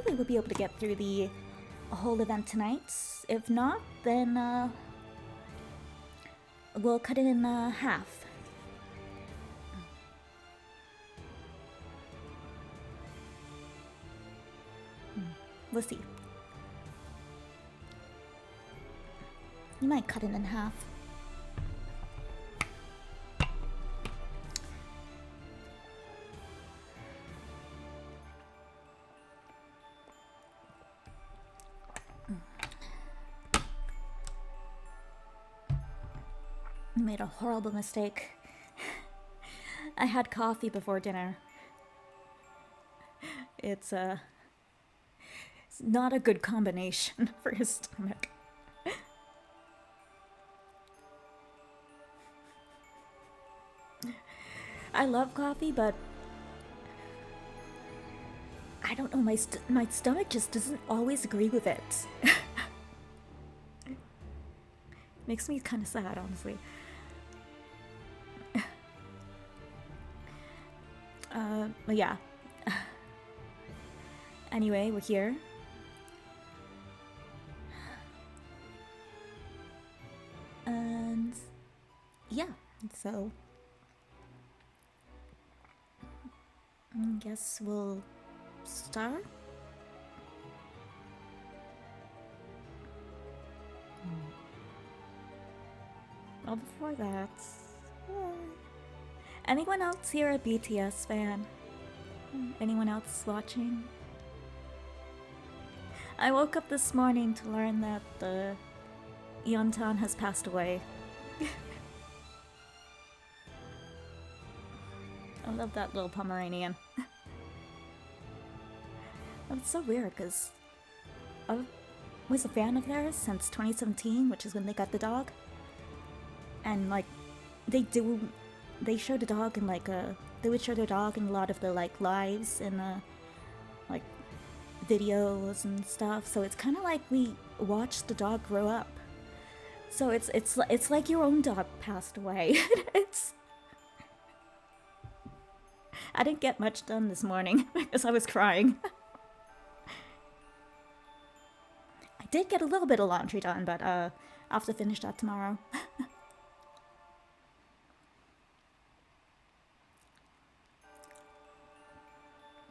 hopefully we'll be able to get through the whole event tonight. If not, then we'll cut it in half. We'll see. You might cut it in half. I made a horrible mistake. I had coffee before dinner. It's not a good combination for his stomach. I love coffee, but I don't know, my stomach just doesn't always agree with it. Makes me kind of sad, honestly. But yeah. Anyway, we're here. And yeah, so I guess we'll start. Well, before that, anyone else here a BTS fan? Anyone else watching? I woke up this morning to learn that Yeontan has passed away. I love that little Pomeranian. It's so weird because I was a fan of theirs since 2017, which is when they got the dog. And like, they show the dog in like they would show their dog in a lot of the like lives and like videos and stuff. So it's kind of like we watched the dog grow up. So it's like your own dog passed away. I didn't get much done this morning because I was crying. I did get a little bit of laundry done, but I'll have to finish that tomorrow.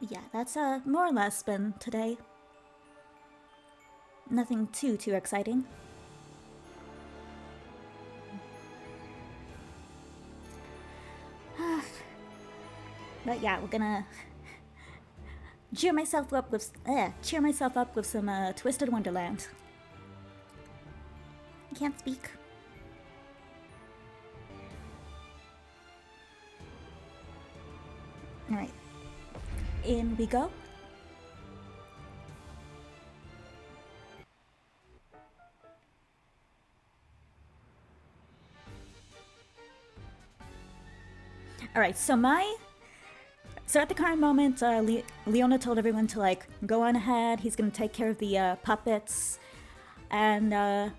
Yeah, that's more or less been today. Nothing too exciting. But yeah, we're gonna cheer myself up with some Twisted Wonderland. I can't speak. All right. In we go. Alright, so at the current moment, Leona told everyone to like go on ahead. He's gonna take care of the puppets, and I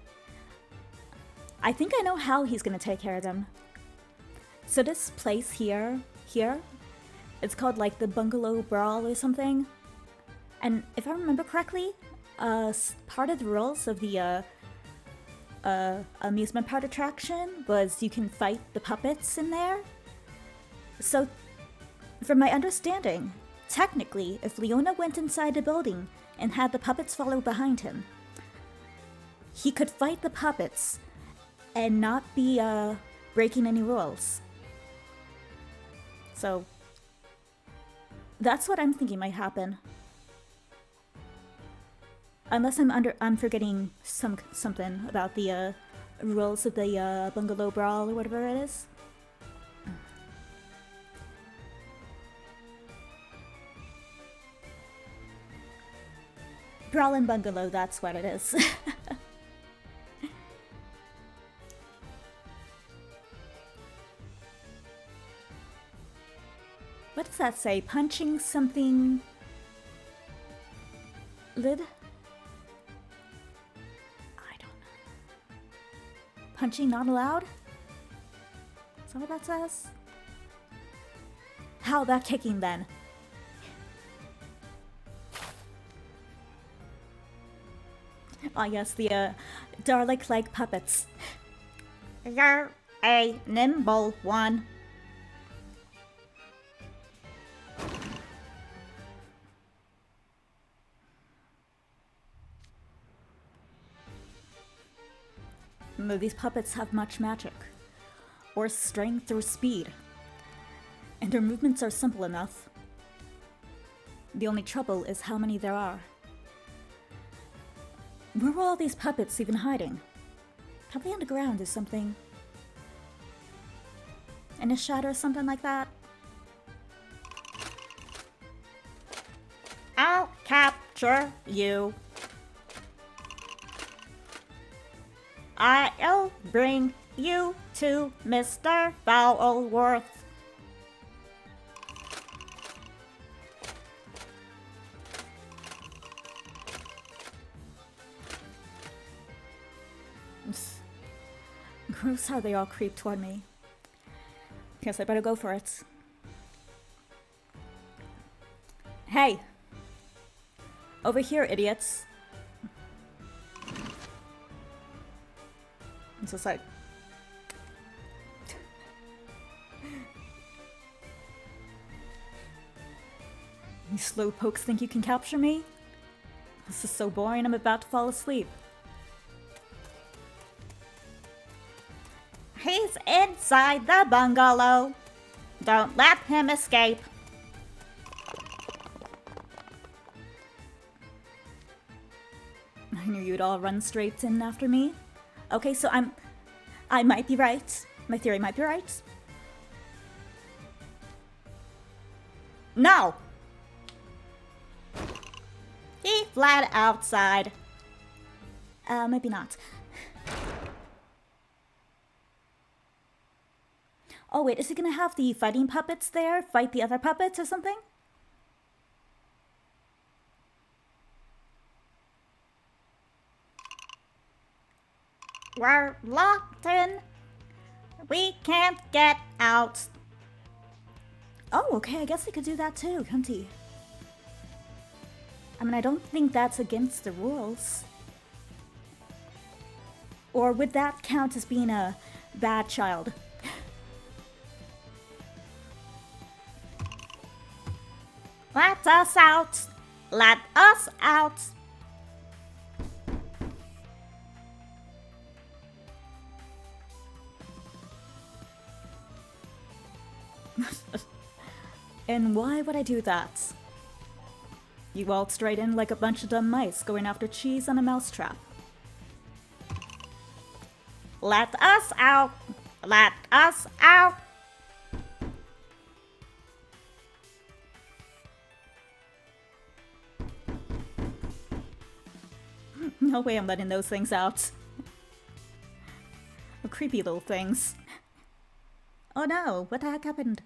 think I know how he's gonna take care of them. So this place here, it's called like the Bungalow Brawl or something. And if I remember correctly, part of the rules of the amusement park attraction was you can fight the puppets in there. So, from my understanding, technically, if Leona went inside the building and had the puppets follow behind him, he could fight the puppets and not be breaking any rules. So, that's what I'm thinking might happen. Unless I'm forgetting something about the rules of the Bungalow Brawl or whatever it is. Brawl and Bungalow, that's what it is. What does that say? Punching something... lid? I don't know. Punching not allowed? Is that what that says? How about kicking then? Ah, yes, the Dalek-like puppets. You're a nimble one. No, these puppets have much magic, or strength or speed, and their movements are simple enough. The only trouble is how many there are. Where were all these puppets even hiding? Probably underground or something. In a shed or something like that? I'll capture you. I'll bring you to Mr. Foulworth. Gross how they all creep toward me. Guess I better go for it. Hey! Over here, idiots. It's just like... You slow pokes think you can capture me? This is so boring, I'm about to fall asleep. He's inside the bungalow. Don't let him escape. I knew you'd all run straight in after me. Okay, so I might be right. My theory might be right. No! He fled outside. Maybe not. Oh wait, is he gonna have the fighting puppets there fight the other puppets or something? We're locked in. We can't get out. Oh, okay, I guess he could do that too, couldn't he? I mean, I don't think that's against the rules. Or would that count as being a bad child? Let us out! Let us out! And why would I do that? You waltzed right in like a bunch of dumb mice going after cheese on a mousetrap. Let us out! Let us out! No way I'm letting those things out. Oh, creepy little things. Oh no, what the heck happened?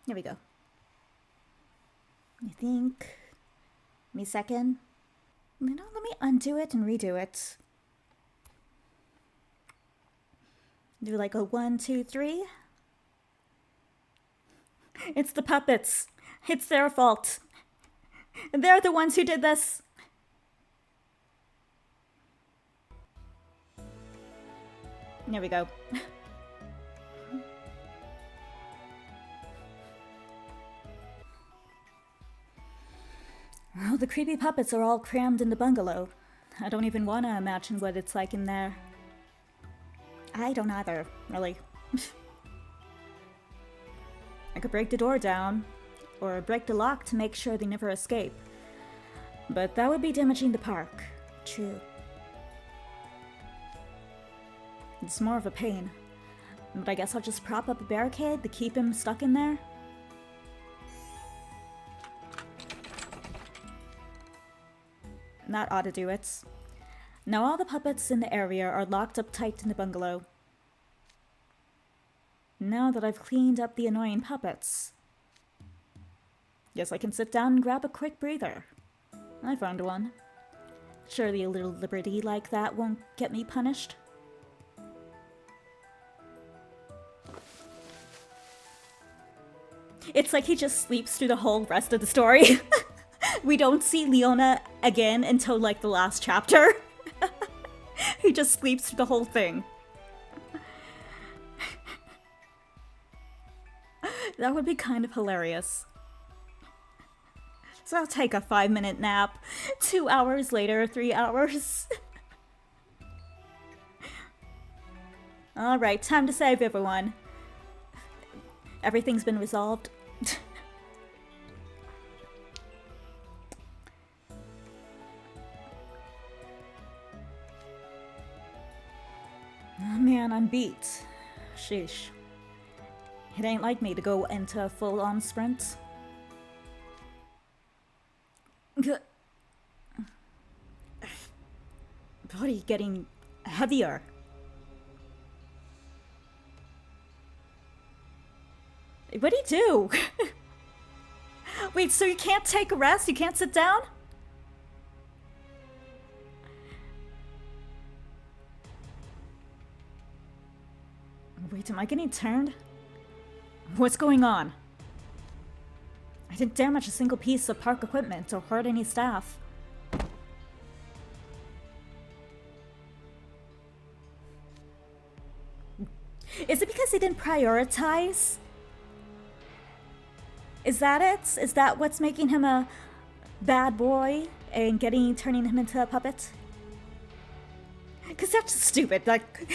Here we go. I think... Give me a second. You know, let me undo it and redo it. Do like a 1, 2, 3. It's the puppets. It's their fault. They're the ones who did this. There we go. Well, the creepy puppets are all crammed in the bungalow. I don't even want to imagine what it's like in there. I don't either, really. I could break the door down, or break the lock to make sure they never escape. But that would be damaging the park. True. It's more of a pain. But I guess I'll just prop up a barricade to keep him stuck in there. That ought to do it. Now all the puppets in the area are locked up tight in the bungalow. Now that I've cleaned up the annoying puppets, guess I can sit down and grab a quick breather. I found one. Surely a little liberty like that won't get me punished. It's like he just sleeps through the whole rest of the story. We don't see Leona again until like the last chapter. He just sleeps through the whole thing. That would be kind of hilarious. So I'll take a 5-minute nap. 2 hours later, 3 hours. Alright, time to save everyone. Everything's been resolved. Oh man, I'm beat. Sheesh. It ain't like me to go into a full-on sprint. Body getting heavier. What do you do? Wait, so you can't take a rest? You can't sit down? Wait, am I getting turned? What's going on? I didn't damage a single piece of park equipment or hurt any staff. Is it because they didn't prioritize? Is that it? Is that what's making him a bad boy and turning him into a puppet? Because that's just stupid. Like,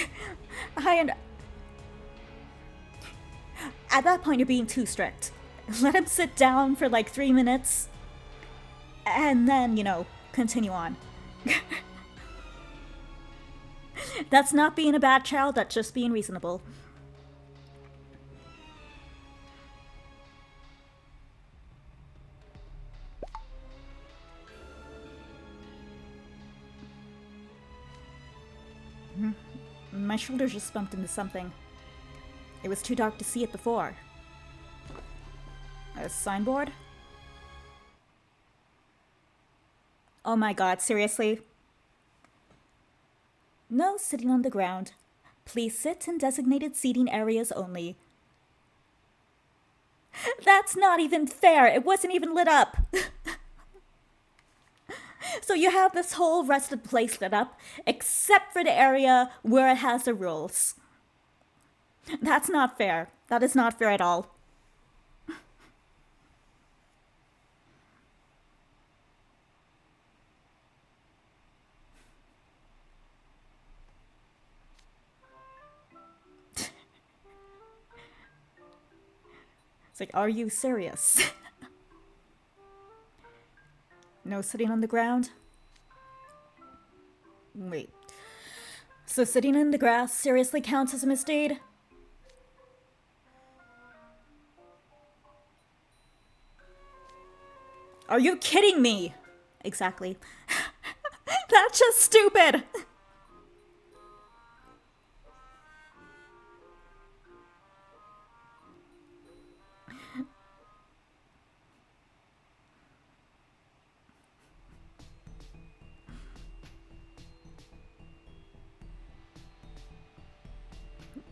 at that point, you're being too strict. Let him sit down for like 3 minutes, and then, you know, continue on. That's not being a bad child, that's just being reasonable. My shoulder just bumped into something. It was too dark to see it before. A signboard? Oh my god, seriously? No sitting on the ground. Please sit in designated seating areas only. That's not even fair! It wasn't even lit up! So you have this whole rest of the place lit up, except for the area where it has the rules. That's not fair. That is not fair at all. It's like, are you serious? No sitting on the ground? Wait. So sitting in the grass seriously counts as a misdeed? Are you kidding me? Exactly. That's just stupid!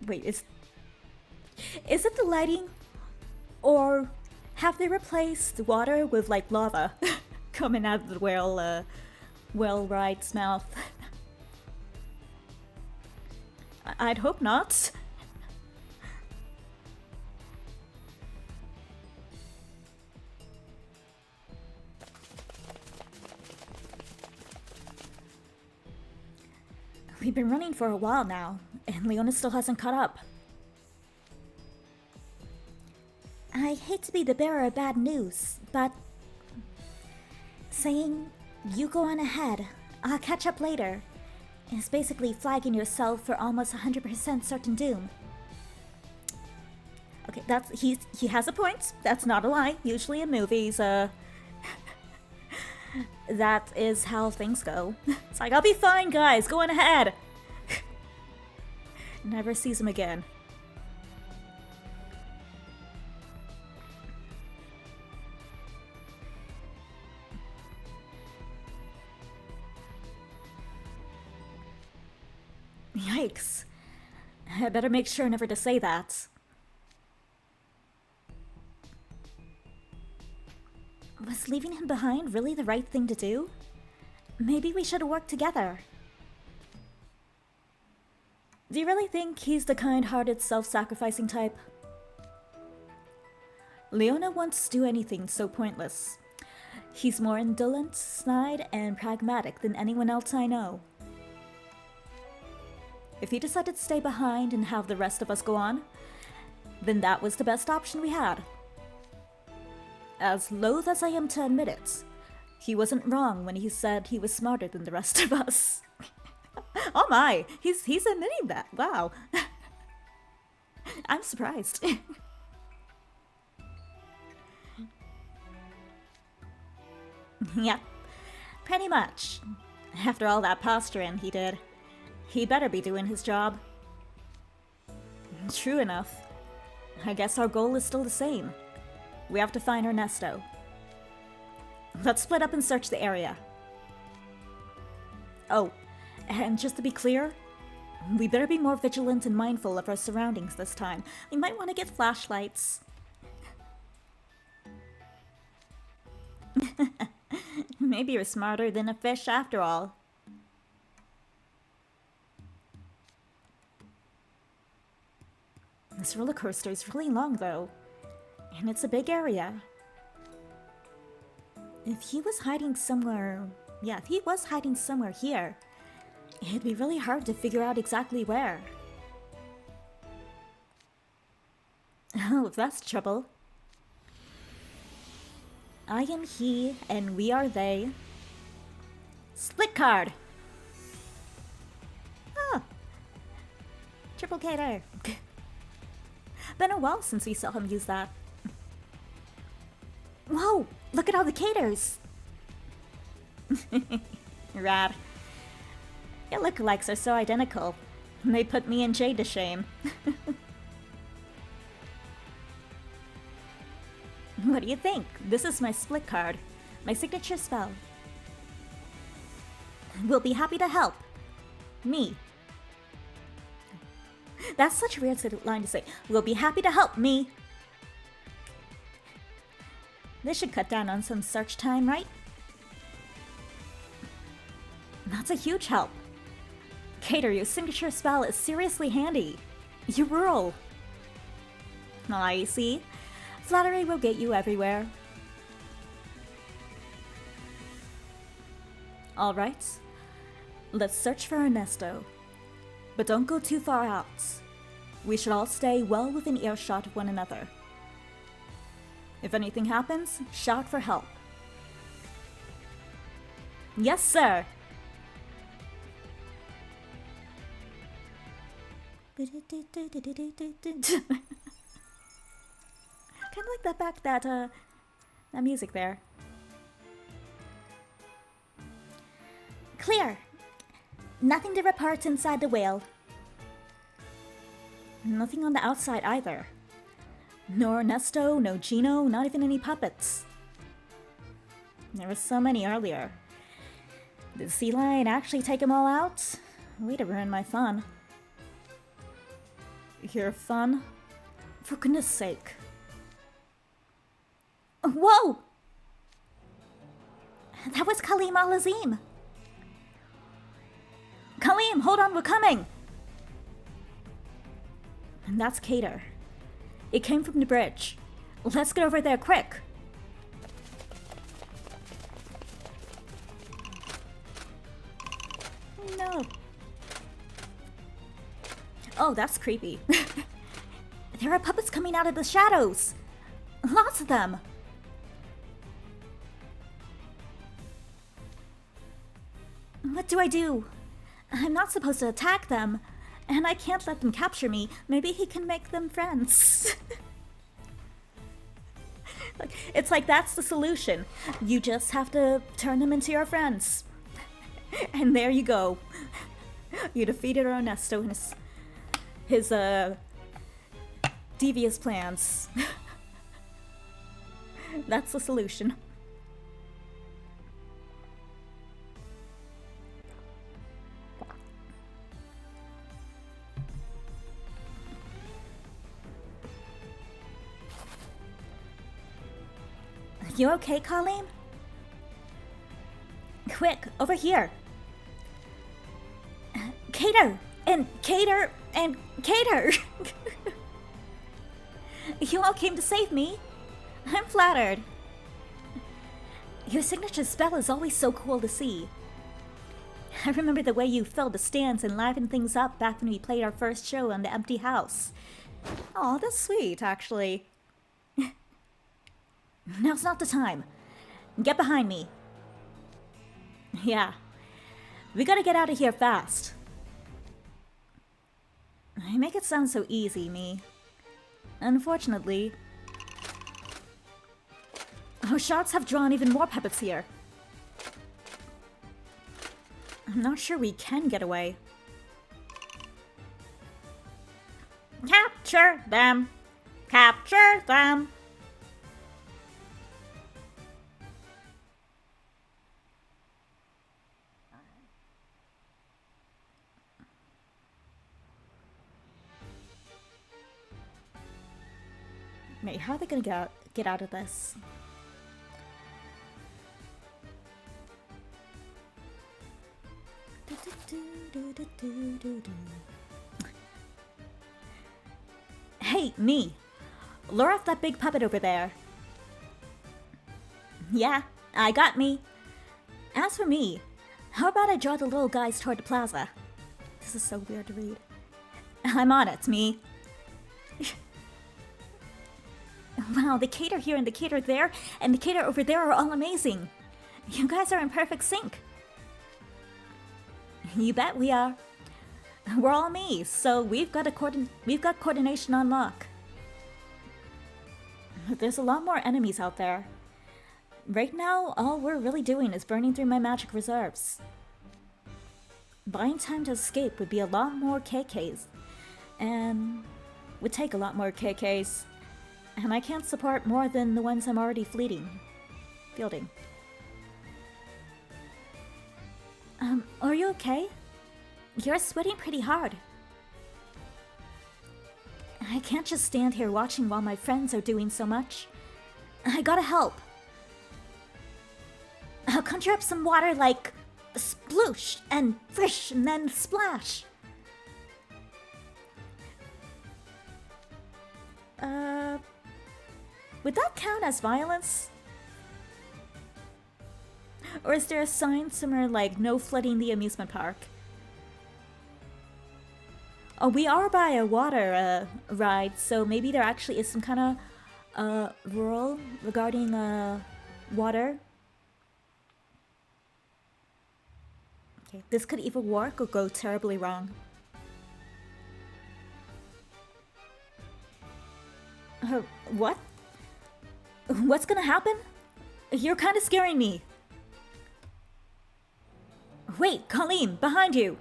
Wait, is it the lighting? Or have they replaced water with like lava coming out of the whale ride's mouth? I'd hope not. We've been running for a while now, and Leona still hasn't caught up. I hate to be the bearer of bad news, but saying you go on ahead, I'll catch up later, is basically flagging yourself for almost 100% certain doom. Okay, he has a point. That's not a lie. Usually in movies, that is how things go. It's like, I'll be fine, guys. Go on ahead. Never sees him again. Yikes. I better make sure never to say that. Was leaving him behind really the right thing to do? Maybe we should have worked together. Do you really think he's the kind-hearted, self-sacrificing type? Leona won't do anything so pointless. He's more indolent, snide, and pragmatic than anyone else I know. If he decided to stay behind and have the rest of us go on, then that was the best option we had. As loath as I am to admit it, he wasn't wrong when he said he was smarter than the rest of us. Oh my, he's admitting that. Wow. I'm surprised. Yep, pretty much. After all that posturing he did, he better be doing his job. True enough. I guess our goal is still the same. We have to find Ernesto. Let's split up and search the area. Oh, and just to be clear, we better be more vigilant and mindful of our surroundings this time. We might want to get flashlights. Maybe you're smarter than a fish after all. This roller coaster is really long though, and it's a big area. If he was hiding somewhere, if he was hiding somewhere here, it'd be really hard to figure out exactly where. Oh, that's trouble. I am he, and we are they. Split card! Ah! Triple K there. Been a while since we saw him use that. Whoa! Look at all the caters! Rad. Your lookalikes are so identical. They put me and Jade to shame. What do you think? This is my split card. My signature spell. We'll be happy to help. Me. That's such a weird line to say. We'll be happy to help me. This should cut down on some search time, right? That's a huge help. Cater, your signature spell is seriously handy. You rule. I see. Flattery will get you everywhere. Alright. Let's search for Ernesto. But don't go too far out. We should all stay well within earshot of one another. If anything happens, shout for help. Yes, sir! Kind of like that music there. Clear! Nothing to report inside the whale. Nothing on the outside either. No Ernesto, no Gino, not even any puppets. There were so many earlier. Did Sea Lion actually take them all out? Way to ruin my fun. Your fun? For goodness sake. Whoa! That was Kaleem Al-Azim! Kaleem, hold on, we're coming! And that's Cater. It came from the bridge. Let's get over there quick! No. Oh, that's creepy. There are puppets coming out of the shadows! Lots of them! What do I do? I'm not supposed to attack them, and I can't let them capture me. Maybe he can make them friends. It's like that's the solution. You just have to turn them into your friends. And there you go. You defeated Ernesto and his devious plans. That's the solution. You okay, Colleen? Quick, over here. Cater! And Cater! And Cater! You all came to save me. I'm flattered. Your signature spell is always so cool to see. I remember the way you filled the stands and livened things up back when we played our first show on the empty house. Oh, that's sweet, actually. Now's not the time. Get behind me. Yeah. We gotta get out of here fast. You make it sound so easy, me. Unfortunately, our sharks have drawn even more puppets here. I'm not sure we can get away. Capture them! Capture them! Wait, how are they gonna get out of this? Hey, me! Lure off that big puppet over there. Yeah, I got me. As for me, how about I draw the little guys toward the plaza? This is so weird to read. I'm on it, me. Wow, the cater here and the cater there and the cater over there are all amazing. You guys are in perfect sync. You bet we are. We're all me, so we've got coordination on lock. There's a lot more enemies out there. Right now, all we're really doing is burning through my magic reserves. Buying time to escape would be a lot more KKs, and would take a lot more KKs, and I can't support more than the ones I'm already fielding. Are you okay? You're sweating pretty hard. I can't just stand here watching while my friends are doing so much. I gotta help. I'll conjure up some water like sploosh and frish and then splash. Would that count as violence? Or is there a sign somewhere like no flooding the amusement park? Oh, we are by a water ride, so maybe there actually is some kind of rule regarding water. Okay, this could either work or go terribly wrong. What? What's gonna happen? You're kind of scaring me. Wait, Colleen, behind you!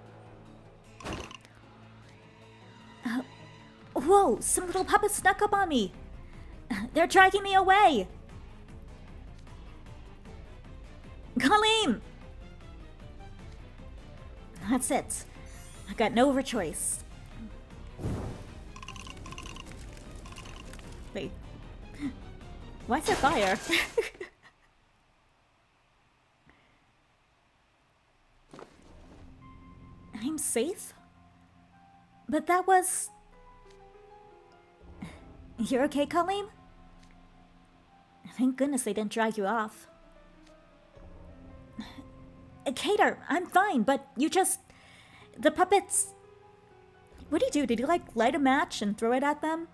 Whoa, some little puppets snuck up on me! They're dragging me away! Colleen! That's it. I got no other choice. Wait. Why is there fire? I'm safe? But that was... You're okay, Colleen? Thank goodness they didn't drag you off. Cater, I'm fine, but you just... The puppets... What did you do? Did you, like, light a match and throw it at them?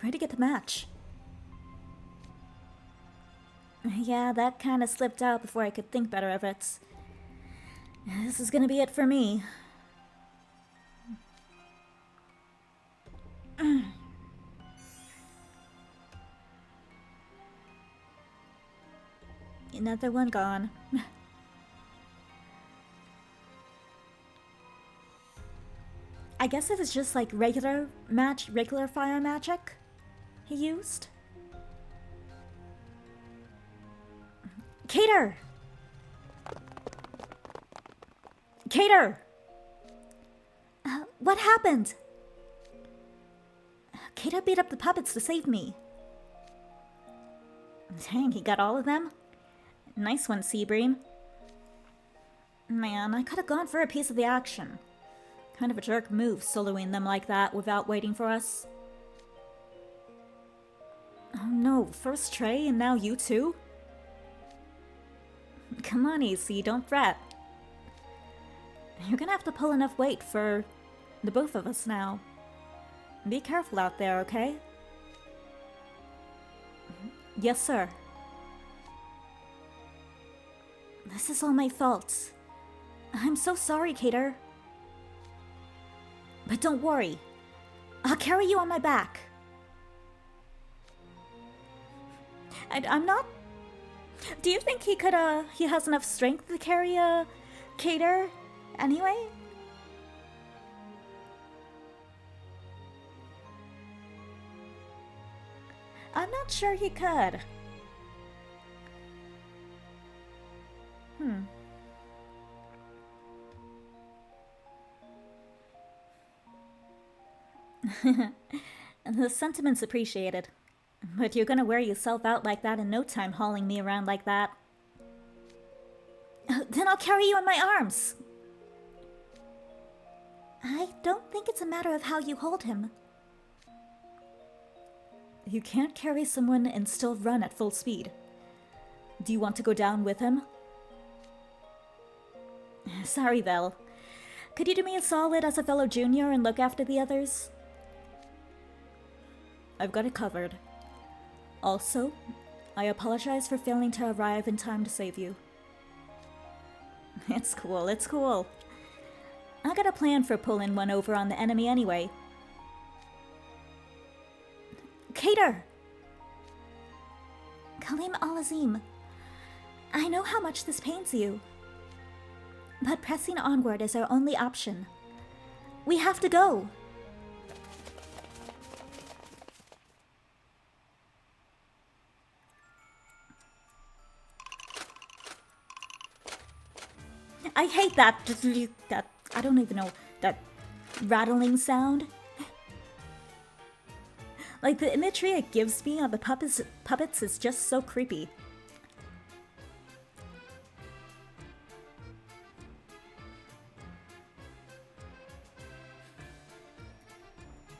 Where'd you get the match? Yeah, that kind of slipped out before I could think better of it. This is gonna be it for me. Another one gone. I guess it was just like regular fire magic he used. Cater! Cater! What happened? Cater beat up the puppets to save me. Dang, he got all of them? Nice one, Seabream. Man, I could have gone for a piece of the action. Kind of a jerk move, soloing them like that without waiting for us. Oh no, first Trey and now you too? Come on, AC, don't fret. You're gonna have to pull enough weight for the both of us now. Be careful out there, okay? Yes, sir. This is all my fault. I'm so sorry, Cater. But don't worry. I'll carry you on my back. I'm not... Do you think he has enough strength to carry a Cater anyway? I'm not sure he could. The sentiment's appreciated. But you're gonna wear yourself out like that in no time, hauling me around like that. Then I'll carry you in my arms! I don't think it's a matter of how you hold him. You can't carry someone and still run at full speed. Do you want to go down with him? Sorry, Vel. Could you do me a solid as a fellow junior and look after the others? I've got it covered. Also, I apologize for failing to arrive in time to save you. It's cool, it's cool. I got a plan for pulling one over on the enemy anyway. Cater! Kalim Al-Azim, I know how much this pains you. But pressing onward is our only option. We have to go! I hate that, I don't even know, that rattling sound. Like, the imagery it gives me on the puppets is just so creepy.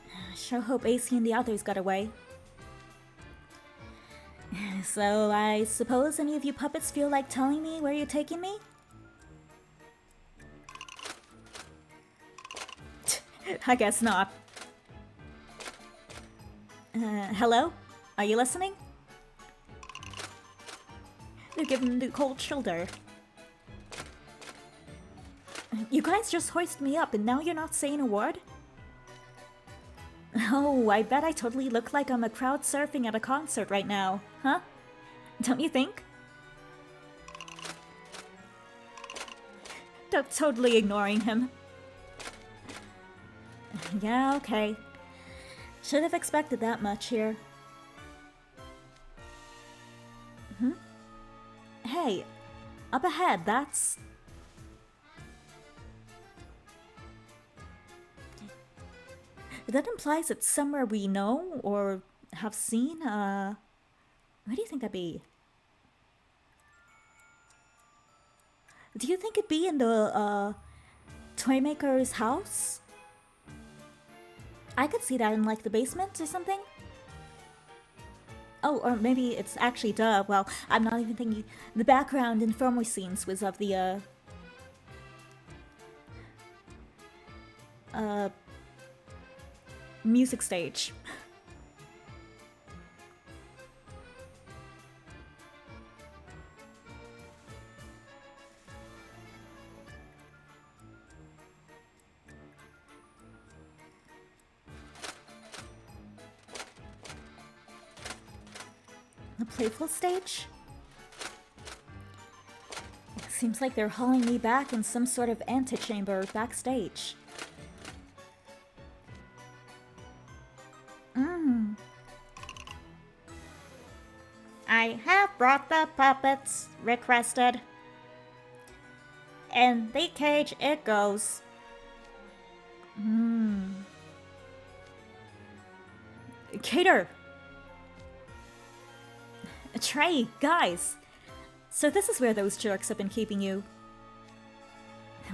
I sure hope AC and the others got away. So, I suppose any of you puppets feel like telling me where you're taking me? I guess not. Hello? Are you listening? They're giving the cold shoulder. You guys just hoisted me up and now you're not saying a word? Oh, I bet I totally look like I'm a crowd surfing at a concert right now, huh? Don't you think? Totally ignoring him. Yeah, okay. Should have expected that much here. Hey, up ahead, that's... That implies it's somewhere we know or have seen. Where do you think that'd be? Do you think it'd be in the, Toymaker's house? I could see that in, like, the basement or something. Oh, or maybe it's actually, well, I'm not even thinking. The background in former scenes was of the, music stage. The Playful stage? Seems like they're hauling me back in some sort of antechamber backstage. I have brought the puppets requested. In the cage it goes. Cater! Trey, guys! So this is where those jerks have been keeping you.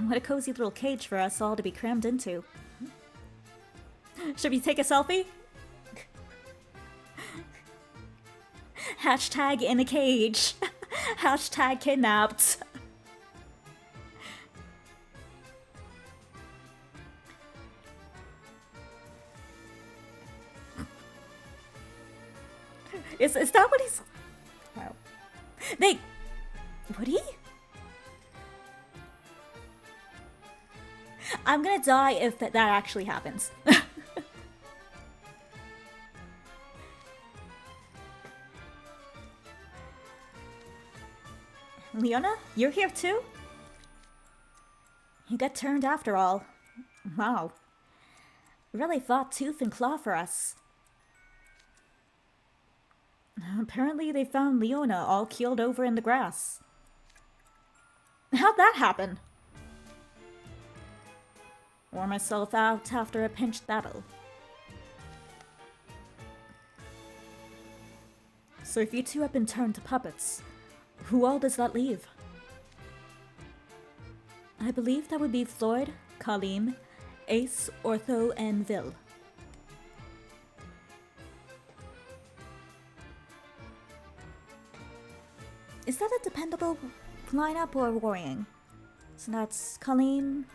What a cozy little cage for us all to be crammed into. Should we take a selfie? Hashtag in a cage. Hashtag kidnapped. Is that what he's... Wow. Would he? I'm gonna die if that actually happens. Leona, you're here too? You got turned after all. Wow. Really fought tooth and claw for us. Apparently they found Leona all keeled over in the grass. How'd that happen? Wore myself out after a pinched battle. So if you two have been turned to puppets, who all does that leave? I believe that would be Floyd, Colleen, Ace, Ortho, and Vil. Is that a dependable lineup or worrying? So that's Colleen.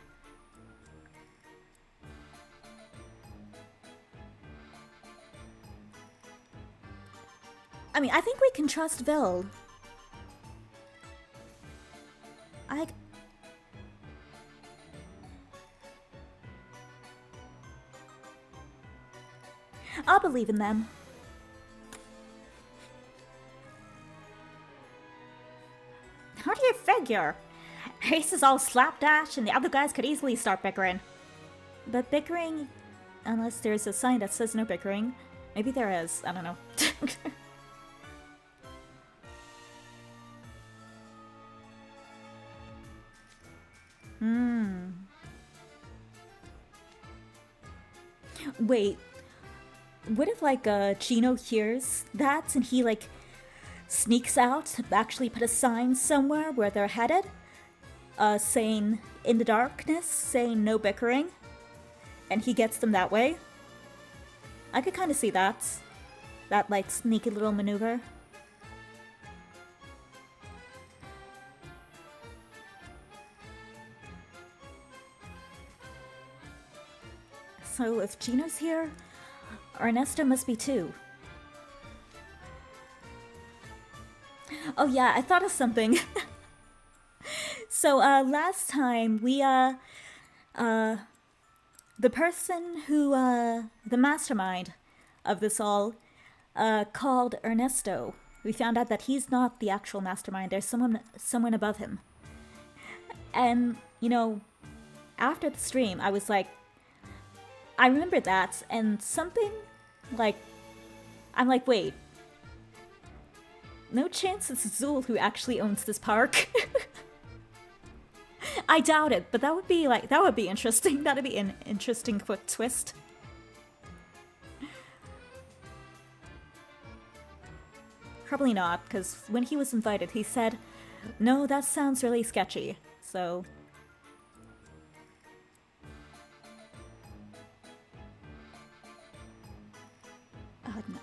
I mean, I think we can trust Vil. I'll believe in them. How do you figure? Ace is all slapdash and the other guys could easily start bickering. But bickering, unless there's a sign that says no bickering, maybe there is, I don't know. Wait, what if like Gino hears that and he like sneaks out to actually put a sign somewhere where they're headed, saying in the darkness, saying no bickering, and he gets them that way? I could kind of see that like sneaky little maneuver. So if Gino's here, Ernesto must be too. Oh yeah, I thought of something. So last time we the person who the mastermind of this all called Ernesto. We found out that he's not the actual mastermind. There's someone above him. And you know, after the stream, I was like, I remember that, and something like, I'm like, wait, no chance it's Zool who actually owns this park. I doubt it, but that would be interesting. That'd be an interesting quick twist. Probably not, because when he was invited, he said, no, that sounds really sketchy, so... Oh, no.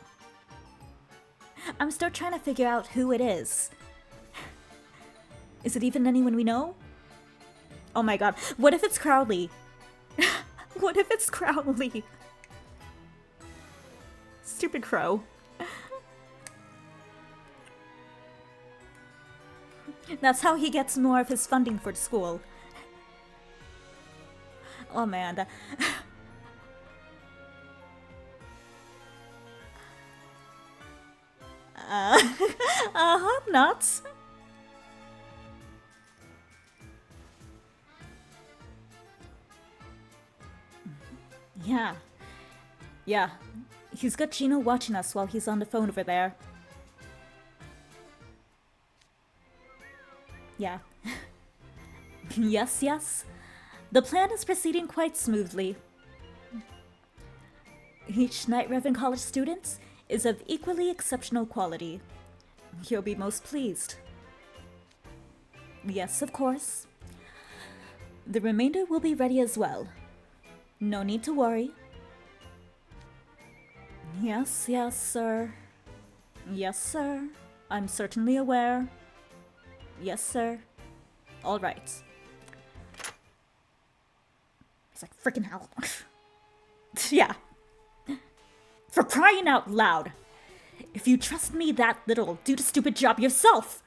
I'm still trying to figure out who it is. Is it even anyone we know? Oh my god, what if it's Crowley? What if it's Crowley? Stupid Crow. That's how he gets more of his funding for the school. Oh man, nuts. Yeah. He's got Gino watching us while he's on the phone over there. Yeah. Yes. The plan is proceeding quite smoothly. Each Night Reverend College student is of equally exceptional quality. He'll be most pleased. Yes, of course. The remainder will be ready as well. No need to worry. Yes, yes, sir. Yes, sir. I'm certainly aware. Yes, sir. All right. It's like freaking hell. Yeah. For crying out loud. If you trust me that little, do the stupid job yourself.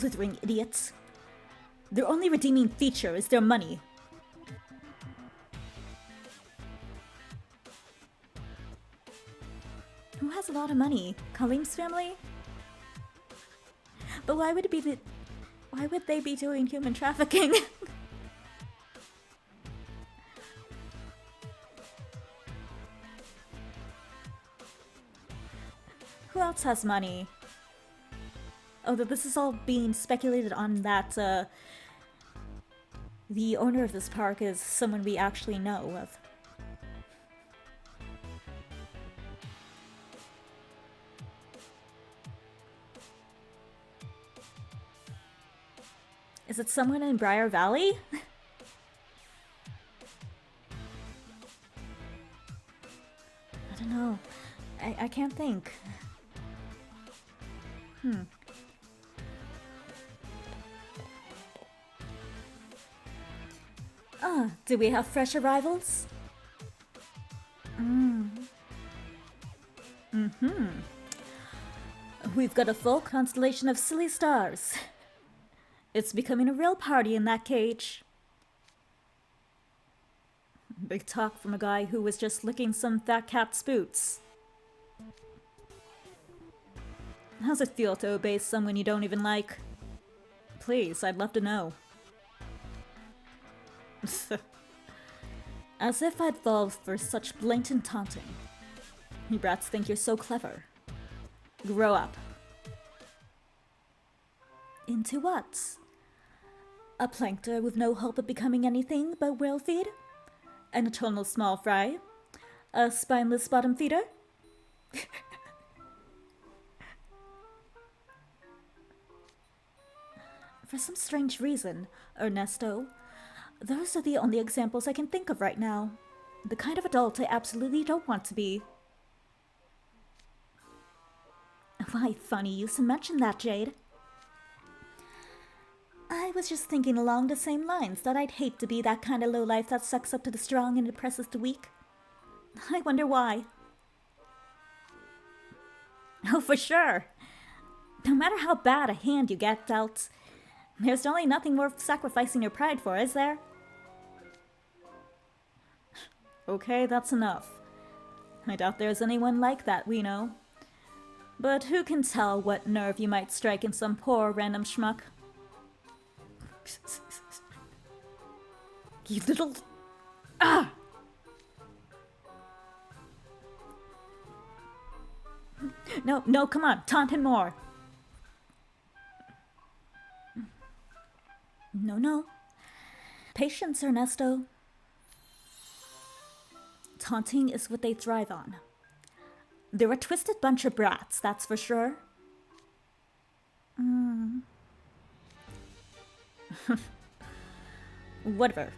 Blithering idiots. Their only redeeming feature is their money. Who has a lot of money? Kalim's family? But why would they be doing human trafficking? Who else has money? Although this is all being speculated on that the owner of this park is someone we actually know of. Is it someone in Briar Valley? I don't know. I can't think. Do we have fresh arrivals? We've got a full constellation of silly stars. It's becoming a real party in that cage. Big talk from a guy who was just licking some fat cat's boots. How's it feel to obey someone you don't even like? Please, I'd love to know. As if I'd fall for such blatant taunting. You brats think you're so clever. Grow up. Into what? A plankton with no hope of becoming anything but whale feed? An eternal small fry? A spineless bottom feeder? For some strange reason, Ernesto, those are the only examples I can think of right now. The kind of adult I absolutely don't want to be. Why, funny you should mention that, Jade. I was just thinking along the same lines that I'd hate to be that kind of lowlife that sucks up to the strong and oppresses the weak. I wonder why. Oh, for sure. No matter how bad a hand you get dealt, there's only nothing worth sacrificing your pride for, is there? Okay, that's enough. I doubt there's anyone like that we know. But who can tell what nerve you might strike in some poor random schmuck? You little... Ah! No, come on, taunt him more. No. Patience, Ernesto. Taunting is what they thrive on. They're a twisted bunch of brats, that's for sure. Whatever.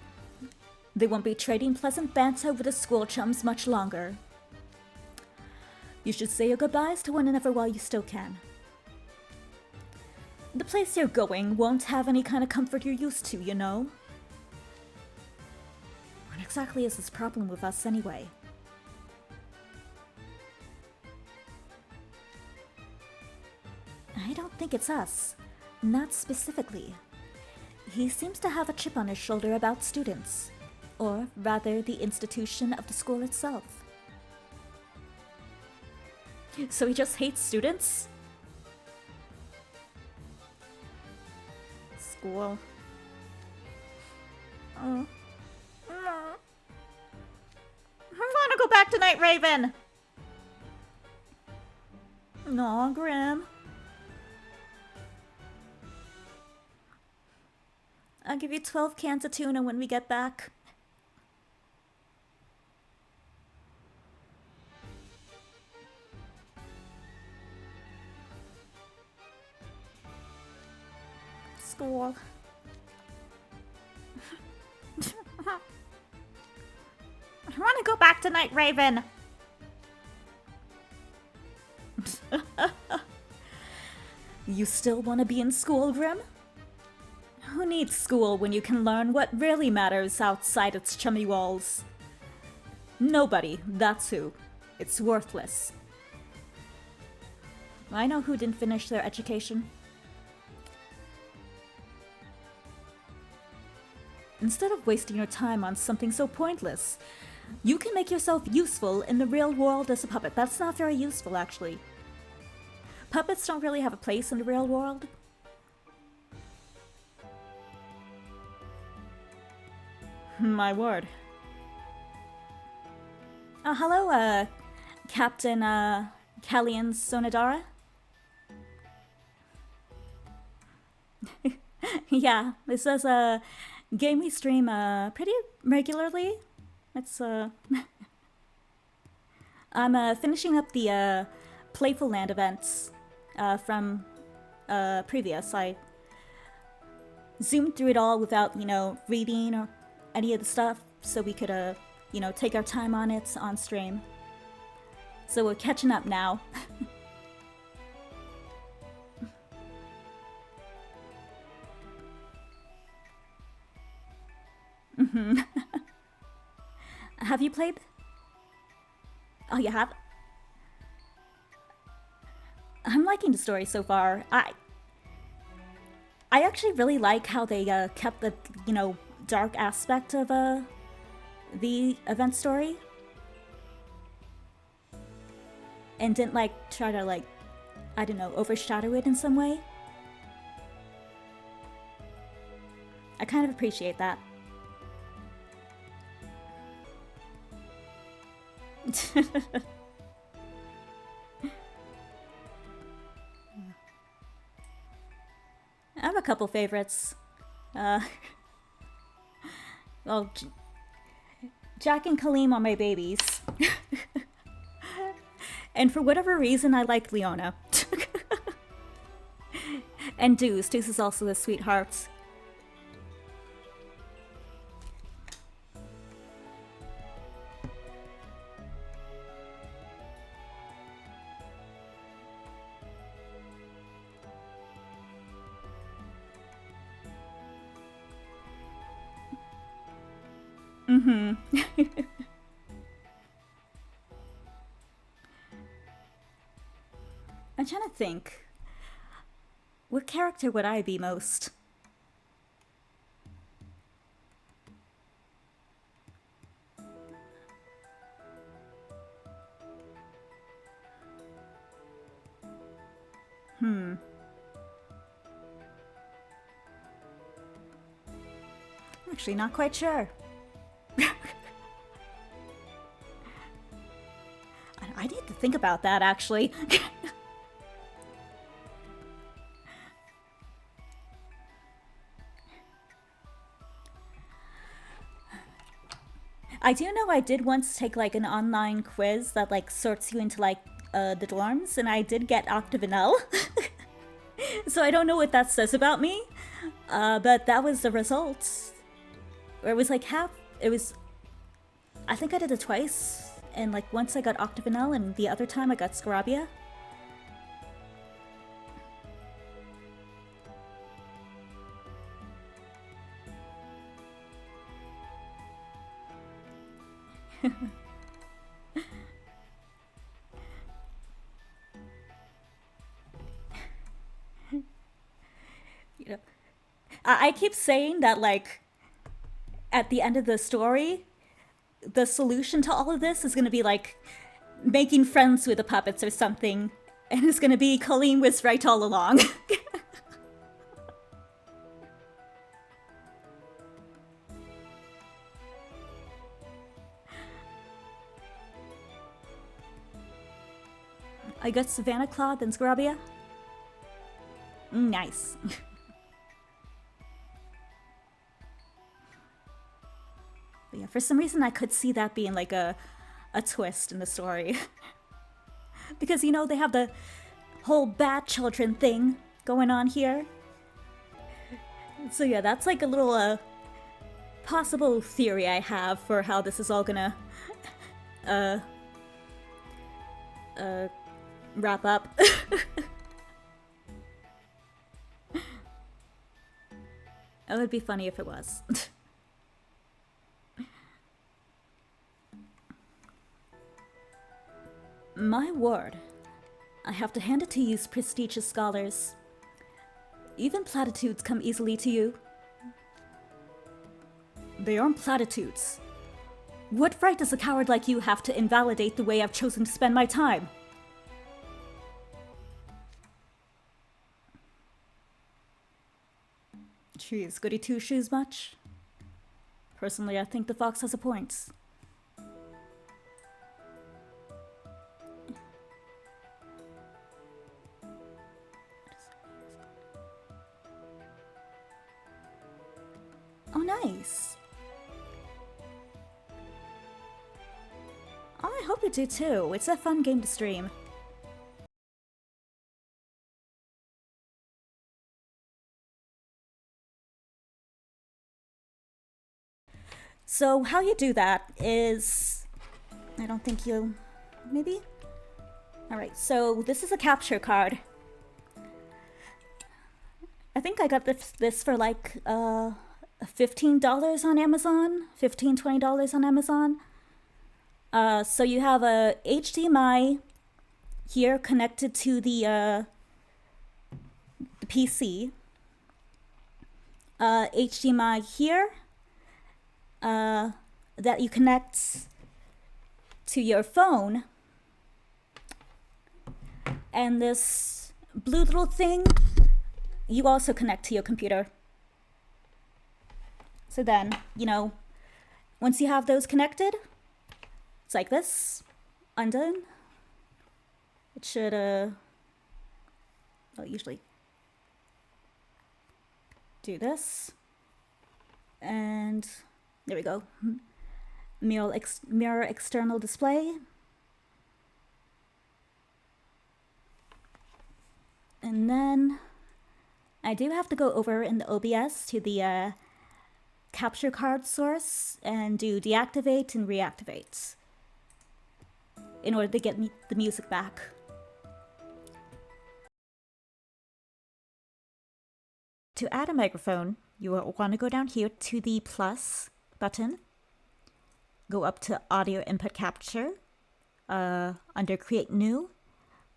They won't be trading pleasant banter with the school chums much longer. You should say your goodbyes to one another while you still can. The place you're going won't have any kind of comfort you're used to, you know? What exactly is this problem with us anyway? I don't think it's us. Not specifically. He seems to have a chip on his shoulder about students. Or rather, the institution of the school itself. So he just hates students? School. Oh. No. I want to go back to Night Raven! Aw, Grim. I'll give you 12 cans of tuna when we get back. school. I want to go back to Night Raven. You still want to be in school, Grim? Who needs school when you can learn what really matters outside its chummy walls? Nobody, that's who. It's worthless. I know who didn't finish their education. Instead of wasting your time on something so pointless, you can make yourself useful in the real world as a puppet. That's not very useful, actually. Puppets don't really have a place in the real world. My word. Hello, Captain, Callian Sonodara? Yeah, this is a game we stream, pretty regularly. It's, I'm, finishing up the, Playful Land events, from, previous. I zoomed through it all without, you know, reading or any of the stuff, so we could, you know, take our time on it on stream. So we're catching up now. Mm-hmm. Have you played? Oh, you have? I'm liking the story so far. I actually really like how they kept the, you know, dark aspect of the event story. And didn't like try to like, I don't know, overshadow it in some way. I kind of appreciate that. I have a couple favorites. Well, Jack and Kaleem are my babies. And for whatever reason, I like Leona. And Deuce. Deuce is also a sweetheart. Mm-hmm. I'm trying to think. What character would I be most? Actually, not quite sure. I need to think about that, actually. I do know I did once take like an online quiz that like sorts you into like the dorms, and I did get Octavanel. So I don't know what that says about me, but that was the results. Or it was like half, it was, I think I did it twice, and like once I got Octavanel and the other time I got Scarabia. You know, I keep saying that like at the end of the story, the solution to all of this is going to be like making friends with the puppets or something, and it's going to be Colleen was right all along. I got Savannah Claw, then Scarabia. Nice. But yeah, for some reason I could see that being like a twist in the story. Because, you know, they have the whole bad children thing going on here. So yeah, that's like a little possible theory I have for how this is all gonna wrap up. It would be funny if it was. My word. I have to hand it to you, prestigious scholars. Even platitudes come easily to you. They aren't platitudes. What right does a coward like you have to invalidate the way I've chosen to spend my time? Jeez, goody two-shoes much? Personally, I think the fox has a point. Oh, nice. Oh, I hope you do too. It's a fun game to stream. So how you do that is... I don't think you... Maybe? Alright, so this is a capture card. I think I got this for like $15 on Amazon. $15-$20 on Amazon. So you have a HDMI here connected to the PC. HDMI here that you connect to your phone. And this blue little thing you also connect to your computer. So then, you know, once you have those connected, it's like this, undone. It should, well, usually do this. And there we go. Mirror external display. And then I do have to go over in the OBS to the capture card source and do deactivate and reactivate in order to get the music back. To add a microphone, you will want to go down here to the plus button, go up to audio input capture, under create new,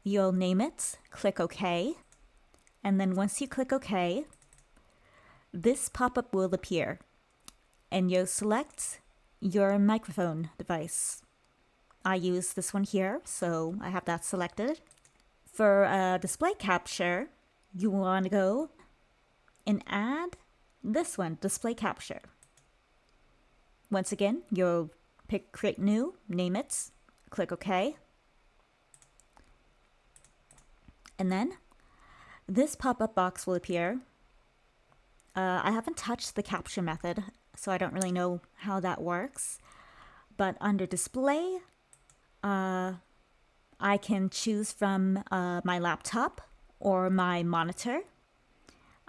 you'll name it, click OK, and then once you click OK, this pop-up will appear, and you'll select your microphone device. I use this one here, so I have that selected. For display capture, you want to go and add this one, display capture. Once again, you'll pick create new, name it, click OK. And then this pop-up box will appear. I haven't touched the capture method, so I don't really know how that works. But under display, I can choose from my laptop or my monitor.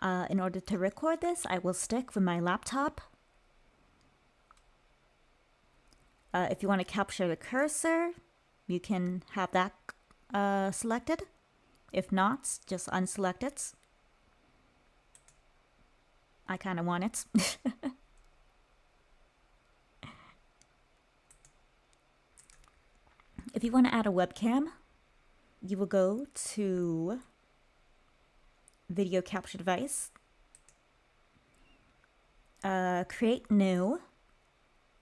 In order to record this, I will stick with my laptop. If you want to capture the cursor, you can have that selected. If not, just unselect it. I kind of want it. If you want to add a webcam, you will go to video capture device, create new,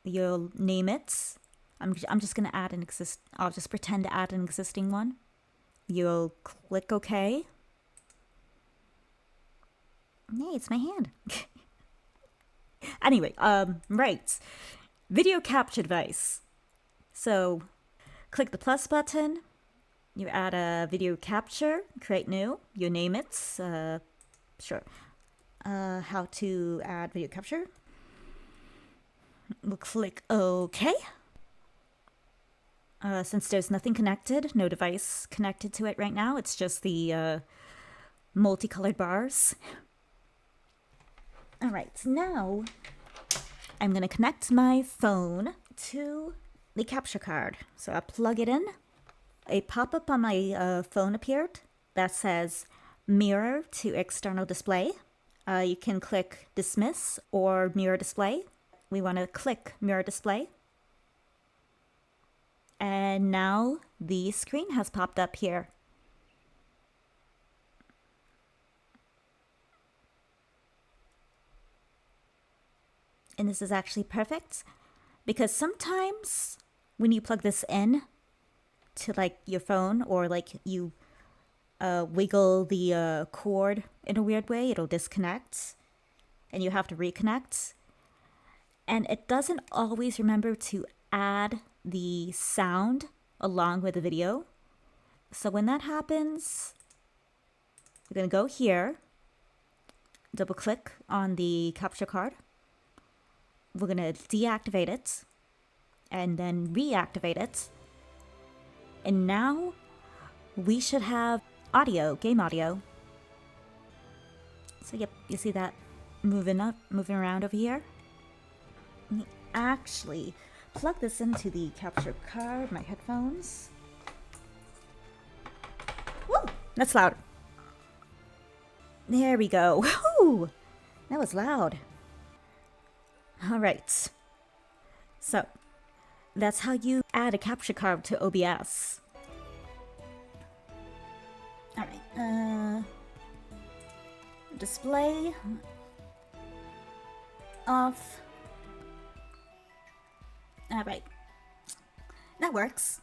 you'll name it. I'm just going to add an I'll just pretend to add an existing one. You'll click OK. Hey, it's my hand. Anyway, right. Video capture device. So, click the plus button. You add a video capture, create new, you name it. Sure. How to add video capture. We'll click OK. Since there's nothing connected, no device connected to it right now, it's just the multicolored bars. Alright, now I'm going to connect my phone to the capture card. So I'll plug it in. A pop-up on my phone appeared that says mirror to external display. You can click dismiss or mirror display. We want to click mirror display. And now the screen has popped up here. And this is actually perfect because sometimes when you plug this in to like your phone or like you wiggle the cord in a weird way, it'll disconnect and you have to reconnect. And it doesn't always remember to add the sound along with the video. So when that happens, we're going to go here, double click on the capture card. We're going to deactivate it and then reactivate it. And now we should have audio, game audio. So yep, you see that moving around over here? Let me actually plug this into the capture card, my headphones. Woo! That's loud. There we go. Woo! That was loud. Alright. So, that's how you add a capture card to OBS. Alright, display off. Alright. That works.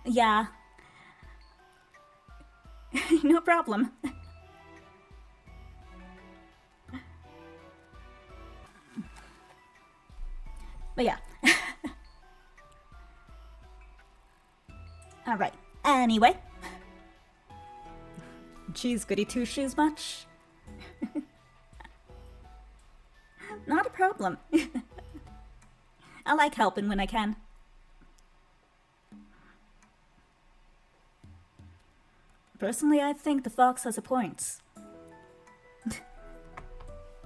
Yeah. No problem. But yeah. Alright. Anyway. Geez, goody two shoes much? Not a problem. I like helping when I can. Personally, I think the fox has a point.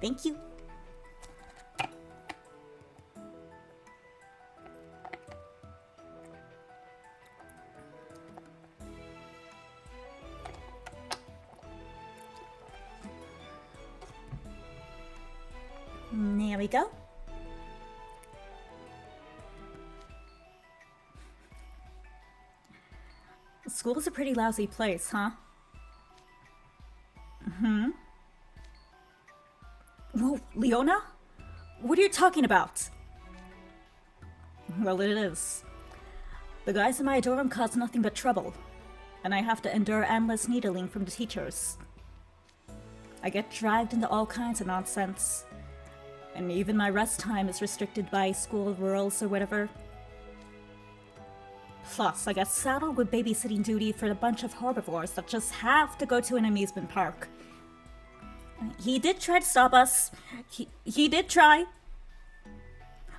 Thank you. There we go. School's a pretty lousy place, huh? Whoa, Leona? What are you talking about? Well, it is. The guys in my dorm cause nothing but trouble, and I have to endure endless needling from the teachers. I get dragged into all kinds of nonsense, and even my rest time is restricted by school rules or whatever. Plus, I get saddled with babysitting duty for a bunch of herbivores that just have to go to an amusement park. He did try to stop us. He did try.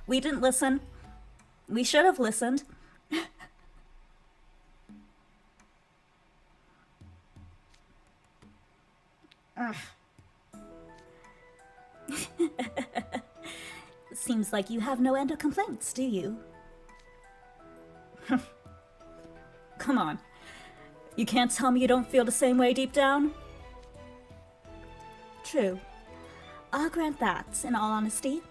We didn't listen. We should have listened. Seems like you have no end of complaints, do you? Come on. You can't tell me you don't feel the same way deep down? True. I'll grant that, in all honesty.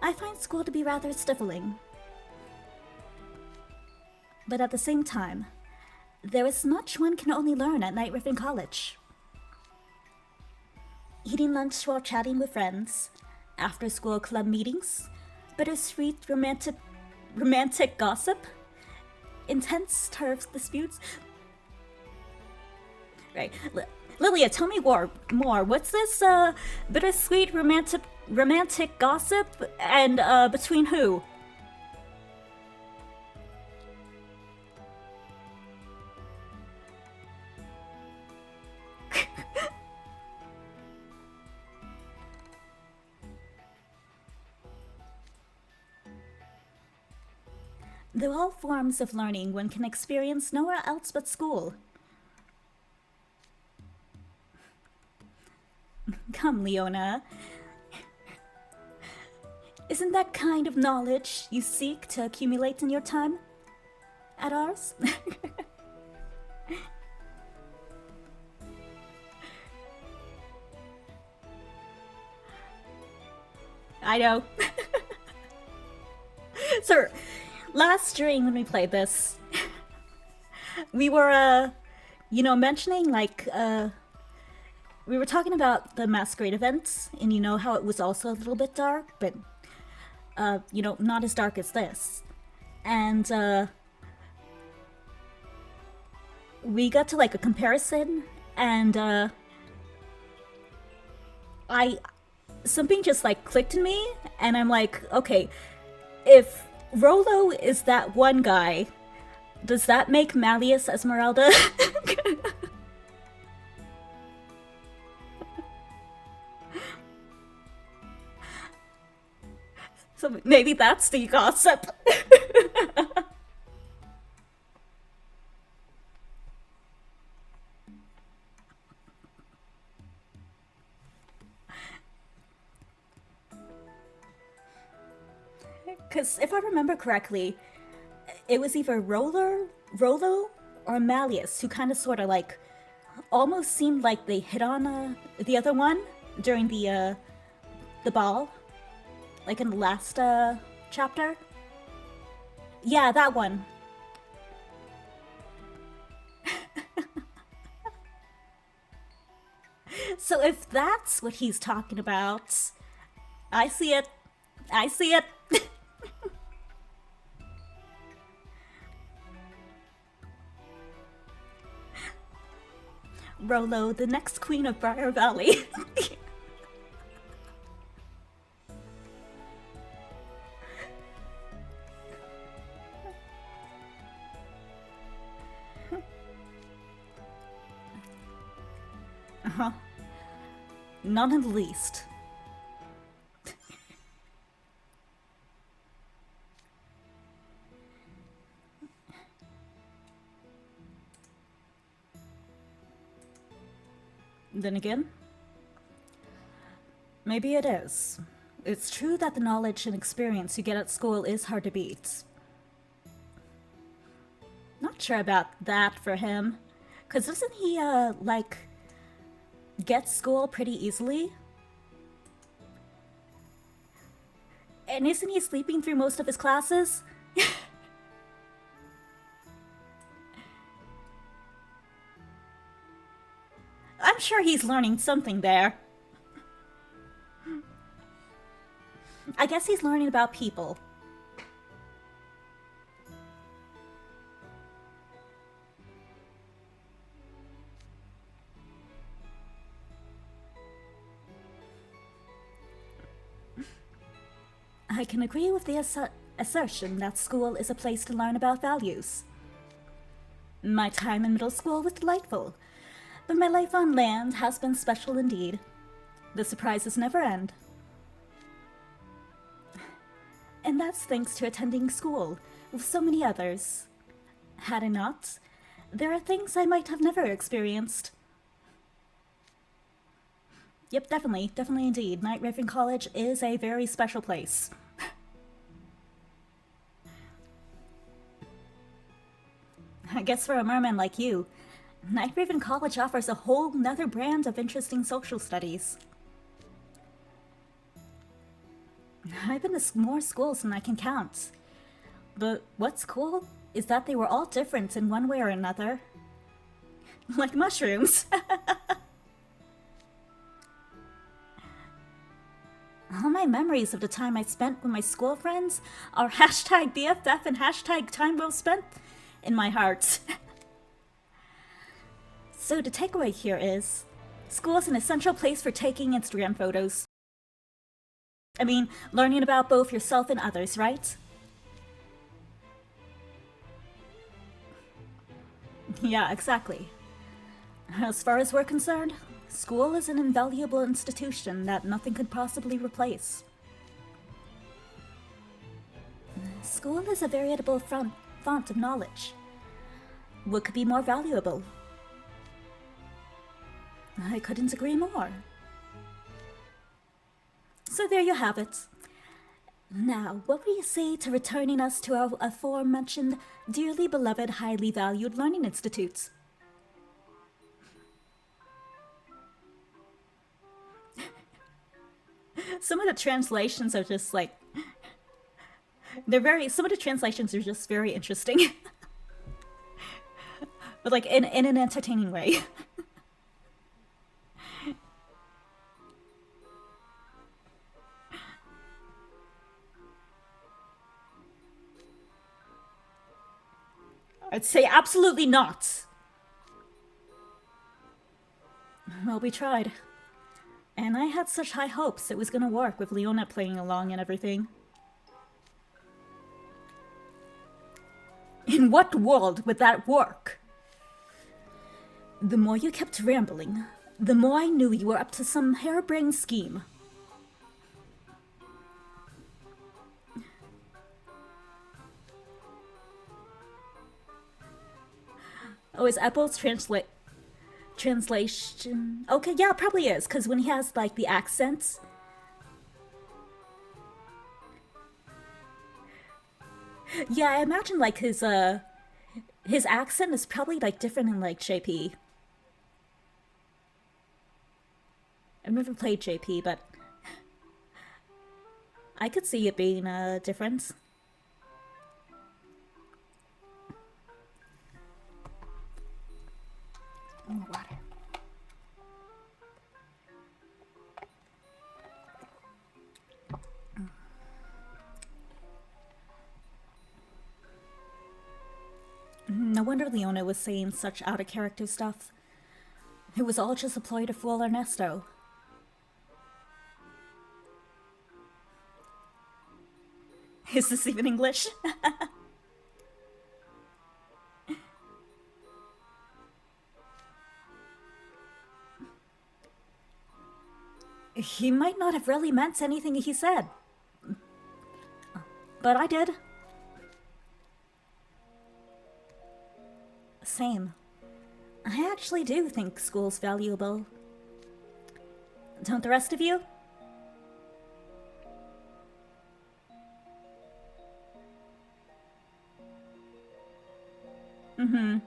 I find school to be rather stifling. But at the same time, there is much one can only learn at Night Riffin College. Eating lunch while chatting with friends, after-school club meetings, bittersweet romantic gossip, intense turf disputes. Right, Lilia, tell me more. What's this bittersweet romantic gossip, and between who? They're all forms of learning one can experience nowhere else but school. become, Leona. Isn't that kind of knowledge you seek to accumulate in your time at ours? I know. So, last stream when we played this, we were, mentioning, we were talking about the masquerade events, and how it was also a little bit dark, but, not as dark as this. And, we got to, a comparison, and, something just, clicked in me, and I'm like, okay, if Rolo is that one guy, does that make Malleus Esmeralda? So maybe that's the gossip. Because if I remember correctly, it was either Rolo, or Malleus who kind of sort of almost seemed like they hit on the other one during the ball, in the last chapter. Yeah, that one. So if that's what he's talking about, I see it. I see it. Rolo, the next queen of Briar Valley. Uh-huh. None in the least. Then again, maybe it is. It's true that the knowledge and experience you get at school is hard to beat. Not sure about that for him. 'Cause doesn't he, get school pretty easily? And isn't he sleeping through most of his classes? I'm sure he's learning something there. I guess he's learning about people. I can agree with the assertion that school is a place to learn about values. My time in middle school was delightful, but my life on land has been special indeed. The surprises never end. And that's thanks to attending school with so many others. Had I not, there are things I might have never experienced. Yep, definitely indeed. Night Raven College is a very special place. I guess for a merman like you, Night Raven College offers a whole nother brand of interesting social studies. I've been to more schools than I can count. But what's cool is that they were all different in one way or another. Like mushrooms. All my memories of the time I spent with my school friends are hashtag BFF and hashtag time well spent in my heart. So the takeaway here is, school is an essential place for taking Instagram photos. I mean, learning about both yourself and others, right? Yeah, exactly. As far as we're concerned, school is an invaluable institution that nothing could possibly replace. School is a veritable font of knowledge. What could be more valuable? I couldn't agree more. So there you have it. Now, what will you say to returning us to our aforementioned, dearly beloved, highly valued learning institutes? Some of the translations are just like... some of the translations are just very interesting. But like in an entertaining way. I'd say absolutely not. Well, we tried. And I had such high hopes it was gonna work with Leona playing along and everything. In what world would that work? The more you kept rambling, the more I knew you were up to some harebrained scheme. Oh, is Apple's translation? Okay, yeah, it probably is, because when he has, like, the accents... Yeah, I imagine, like, his accent is probably, like, different in, like, JP. I've never played JP, but... I could see it being, different. More water. No wonder Leona was saying such out-of-character stuff. It was all just a ploy to fool Ernesto. Is this even English? He might not have really meant anything he said. But I did. Same. I actually do think school's valuable. Don't the rest of you? Mm-hmm.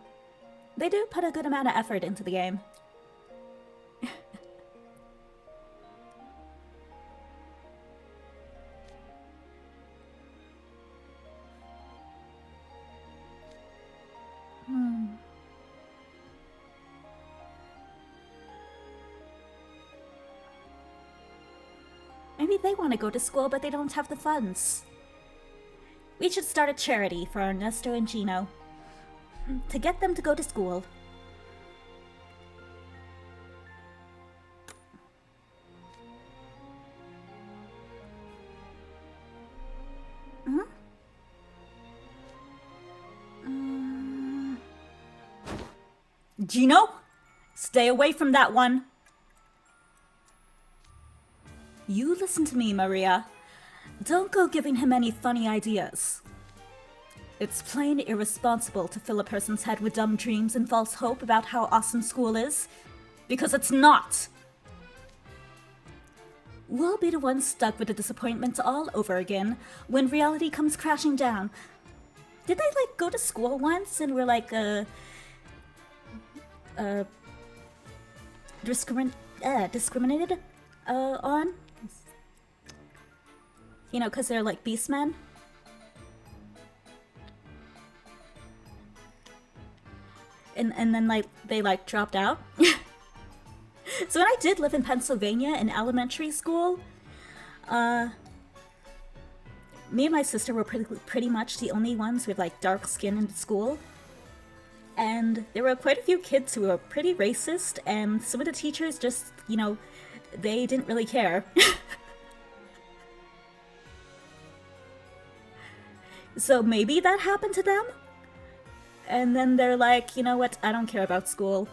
They do put a good amount of effort into the game. Maybe they want to go to school, but they don't have the funds. We should start a charity for Ernesto and Gino. To get them to go to school. Gino? Stay away from that one. You listen to me, Maria. Don't go giving him any funny ideas. It's plain irresponsible to fill a person's head with dumb dreams and false hope about how awesome school is. Because it's not! We'll be the ones stuck with the disappointment all over again when reality comes crashing down. Did they, like, go to school once and were, like, discriminated on? You know, because they're, like, beastmen? And then, like, they, like, dropped out. So when I did live in Pennsylvania in elementary school, me and my sister were pretty much the only ones with, like, dark skin in school. And there were quite a few kids who were pretty racist, and some of the teachers just, you know, they didn't really care. So maybe that happened to them? And then they're like, you know what, I don't care about school.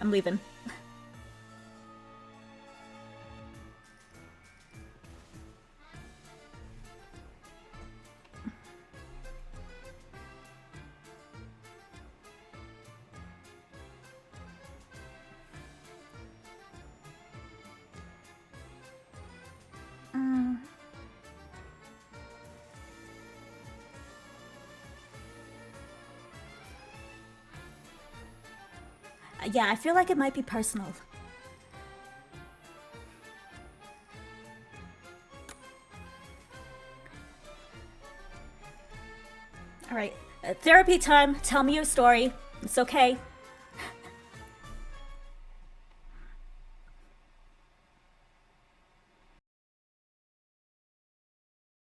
I'm leaving. Yeah, I feel like it might be personal. All right, therapy time. Tell me your story. It's okay.